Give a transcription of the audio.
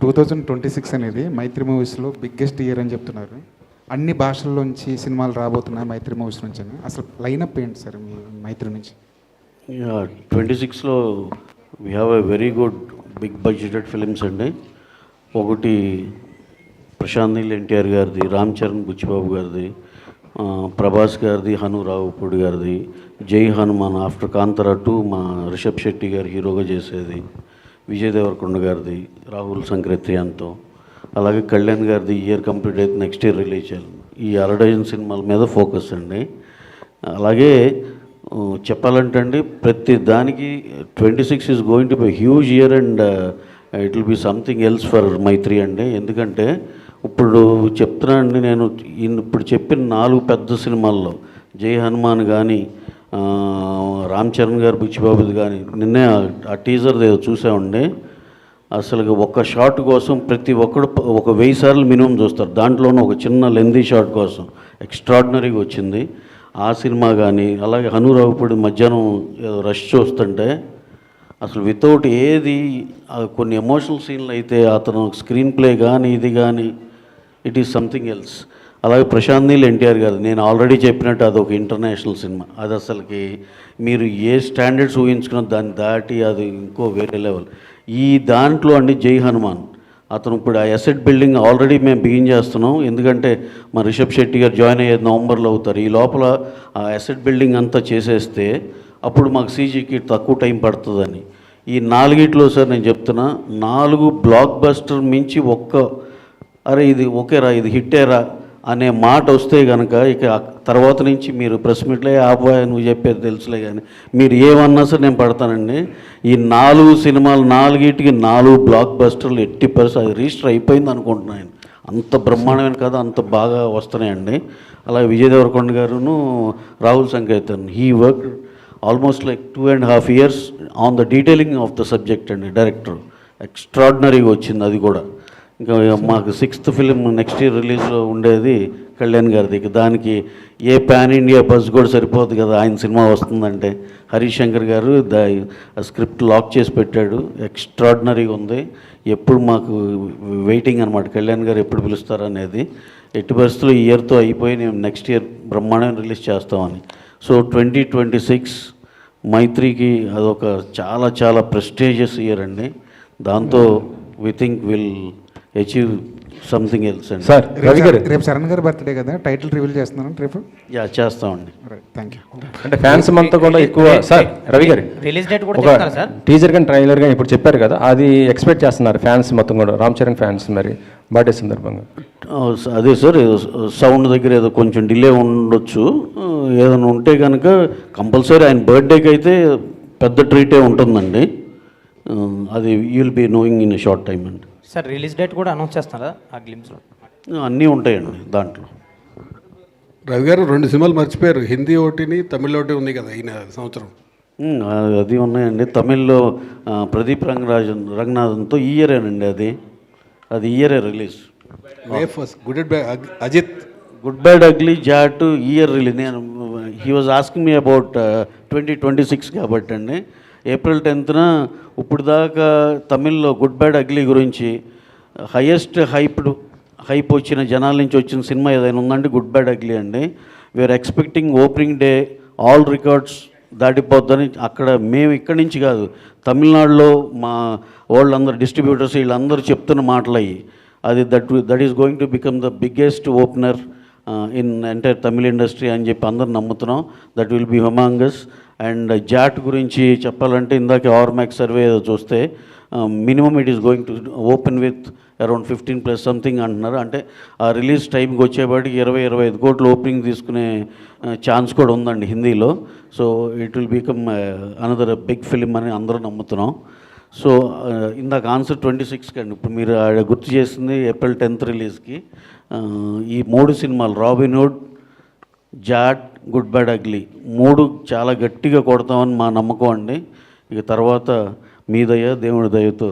2026 అనేది మైత్రి మూవీస్లో biggest year అని చెప్తున్నారు. అన్ని భాషల్లోంచి సినిమాలు రాబోతున్నాయి మైత్రి మూవీస్ నుంచి అని. అసలు లైనప్ ఏంటి సార్ మీ మైత్రి నుంచి? 26లో we have a very good big budgeted films అండి. ఒకటి ప్రశాంత్ నీల్ ఎన్టీఆర్ గారిది, రామ్ చరణ్ బుచ్చిబాబు గారిది, ప్రభాస్ గారిది, హను రావుపూడి గారిది, జై హనుమాన్ ఆఫ్టర్ కాంతారా 2 మా రిషబ్ శెట్టి గారు హీరోగా చేసేది, విజయ్ దేవరకొండ గారిది, రాహుల్ సంక్రత్రియాన్తో, అలాగే కళ్యాణ్ గారిది ఇయర్ కంప్లీట్ అయితే నెక్స్ట్ ఇయర్ రిలీజ్ చేయాలి. ఈ 60 సినిమాల మీద ఫోకస్ అండి. అలాగే చెప్పాలంటే అండి ప్రతి దానికి 26 is going to be huge year and it will be something else for Mythri అండి. ఎందుకంటే ఇప్పుడు చెప్తున్నా అండి, నేను ఇప్పుడు చెప్పిన 4 పెద్ద సినిమాల్లో జై హనుమాన్ కానీ, రామ్ చరణ్ గారు బుచ్చిబాబుది కానీ, నిన్నే ఆ టీజర్ ఏదో చూసామండి. అసలు ఒక్క షాట్ కోసం ప్రతి ఒక్కడు ఒక 1000 సార్లు మినిమం చూస్తారు. దాంట్లోనూ ఒక చిన్న లెందీ షాట్ కోసం ఎక్స్ట్రాడినరీగా వచ్చింది ఆ సినిమా. కానీ అలాగే హనురావుపూడి మధ్యాహ్నం ఏదో రష్ చూస్తుంటే అసలు వితౌట్ ఏది కొన్ని ఎమోషనల్ సీన్లు అయితే అతను స్క్రీన్ ప్లే కానీ ఇది కానీ ఇట్ ఈస్ సంథింగ్ ఎల్స్. అలాగే ప్రశాంత్ నీల్ ఎన్టీఆర్ గారు నేను ఆల్రెడీ చెప్పినట్టు అది ఒక ఇంటర్నేషనల్ సినిమా. అది అసలుకి మీరు ఏ స్టాండర్డ్స్ ఊహించుకున్న దాన్ని దాటి అది ఇంకో వేరే లెవెల్. ఈ దాంట్లో అండి జై హనుమాన్ అతను ఇప్పుడు ఆ అసెట్ బిల్డింగ్ ఆల్రెడీ మేము బిగిన్ చేస్తున్నాం. ఎందుకంటే మా రిషబ్ శెట్టి గారు జాయిన్ అయ్యేది నవంబర్లో అవుతారు. ఈ లోపల ఆ అసెట్ బిల్డింగ్ అంతా చేసేస్తే అప్పుడు మాకు సీజీకి తక్కువ టైం పడుతుందని. ఈ 4 సార్ నేను చెప్తున్నా 4 బ్లాక్ బస్టర్ మించి అరే ఇది ఓకేరా ఇది హిట్టేరా అనే మాట వస్తే కనుక ఇక తర్వాత నుంచి మీరు ప్రెస్ మీట్లో ఆపోయా నువ్వు చెప్పేది తెలుసులే కానీ మీరు ఏమన్నా సరే నేను పడతానండి. ఈ 4 సినిమాలు 4 బ్లాక్ బస్టర్లు 80% అది రిజిస్టర్ అయిపోయింది అనుకుంటున్నాను. అంత బ్రహ్మాండమైన కథ అంత బాగా వస్తున్నాయండి. అలాగే విజయ్ దేవరకొండ గారును Rahul Sankrityan he work almost like 2.5 years on the detailing of the subject అండి. డైరెక్టర్ ఎక్స్ట్రాడినరీగా వచ్చింది అది కూడా. ఇంకా మాకు 6th ఫిలిం నెక్స్ట్ ఇయర్ రిలీజ్లో ఉండేది కళ్యాణ్ గారిది. దానికి ఏ పాన్ ఇండియా బజ్ కూడా సరిపోదు కదా ఆయన సినిమా వస్తుందంటే. హరీష్ శంకర్ గారు స్క్రిప్ట్ లాక్ చేసి పెట్టాడు. ఎక్స్ట్రాడినరీగా ఉంది. ఎప్పుడు మాకు వెయిటింగ్ అనమాట కళ్యాణ్ గారు ఎప్పుడు పిలుస్తారనేది. ఎట్టి పరిస్థితుల్లో ఈ ఇయర్తో అయిపోయి నేను నెక్స్ట్ ఇయర్ బ్రహ్మాండంగా రిలీజ్ చేస్తామని. సో 2026 మైత్రికి అదొక చాలా చాలా ప్రెస్టీజియస్ ఇయర్ అండి. దాంతో we think will achieve something else అండి. సార్ రవి గారు రేపు శరణ్ గారు బర్త్డే కదా, టైటిల్ రివీల్ చేస్తున్నాను రేపు. చేస్తామండి. Thank you. అంటే ఫ్యాన్స్ అంతా కూడా ఎక్కువ సార్ రవి గారు రిలీజ్ డేట్ కూడా చెప్తారా సార్? టీజర్ కానీ ట్రైలర్ కానీ ఇప్పుడు చెప్పారు కదా, అది ఎక్స్పెక్ట్ చేస్తున్నారు ఫ్యాన్స్ మొత్తం కూడా, రామ్ చరణ్ ఫ్యాన్స్ మరి బర్త్డే సందర్భంగా? అదే సార్ సౌండ్ దగ్గర ఏదో కొంచెం డిలే ఉండొచ్చు. ఏదైనా ఉంటే కనుక కంపల్సరీ ఆయన బర్త్డేకి అయితే పెద్ద ట్రీటే ఉంటుందండి. అది you will be knowing in a short time అండి. సార్ రిలీజ్ డేట్ కూడా అనౌన్స్ చేస్తారా ఆ గ్లిమ్స్లో? అన్నీ ఉంటాయండి దాంట్లో. రవి గారు 2 సినిమాలు మర్చిపోయారు, హిందీ ఒకటిని తమిళ్ ఒకటి ఉంది కదా ఈ సంవత్సరం. అది ఉన్నాయండి. తమిళ్లో ప్రదీప్ రంగనాథన్తో ఈ ఇయరేనండి. అది ఇయరే release. Ajith good bad ugly Jaat year release. నేను he was asking me about 2026 కాబట్టి అండి. April 10th ఇప్పుడు దాకా తమిళ్లో గుడ్ బ్యాడ్ అగ్లీ గురించి హైయెస్ట్ హైప్ వచ్చిన జనాల నుంచి వచ్చిన సినిమా ఏదైనా ఉందండి గుడ్ బ్యాడ్ అగ్లీ అండి. We're expecting opening day all records దాటిపోద్దని. అక్కడ మేము ఇక్కడి నుంచి కాదు, తమిళనాడులో మా వాళ్ళందరూ డిస్ట్రిబ్యూటర్స్ వీళ్ళందరూ చెప్తున్న మాటలు అయ్యి. అది that is going to become the biggest opener in entire Tamil industry అని చెప్పి అందరు నమ్ముతున్నాం. That will be humongous. And Jaat గురించి చెప్పాలంటే ఇందాక ఆర్మాక్స్ సర్వే ఏదో చూస్తే minimum it is going to open with around 15+ something అంటున్నారు. అంటే ఆ రిలీజ్ టైంకి వచ్చేపాటికి 20-25 కోట్లు ఓపెనింగ్ తీసుకునే ఛాన్స్ కూడా ఉందండి హిందీలో. So it will become another big film అని అందరూ నమ్ముతున్నాం. సో ఇందాక ఆన్సర్ 26కి అండి. ఇప్పుడు మీరు గుర్తు చేసింది April 10th రిలీజ్కి. ఈ 3 సినిమాలు Robinhood, Jaat, good bad ugly 3 చాలా గట్టిగా కొడతామని మా నమ్మకం అండి. ఇక తర్వాత మీ దయ దేవుడి దయతో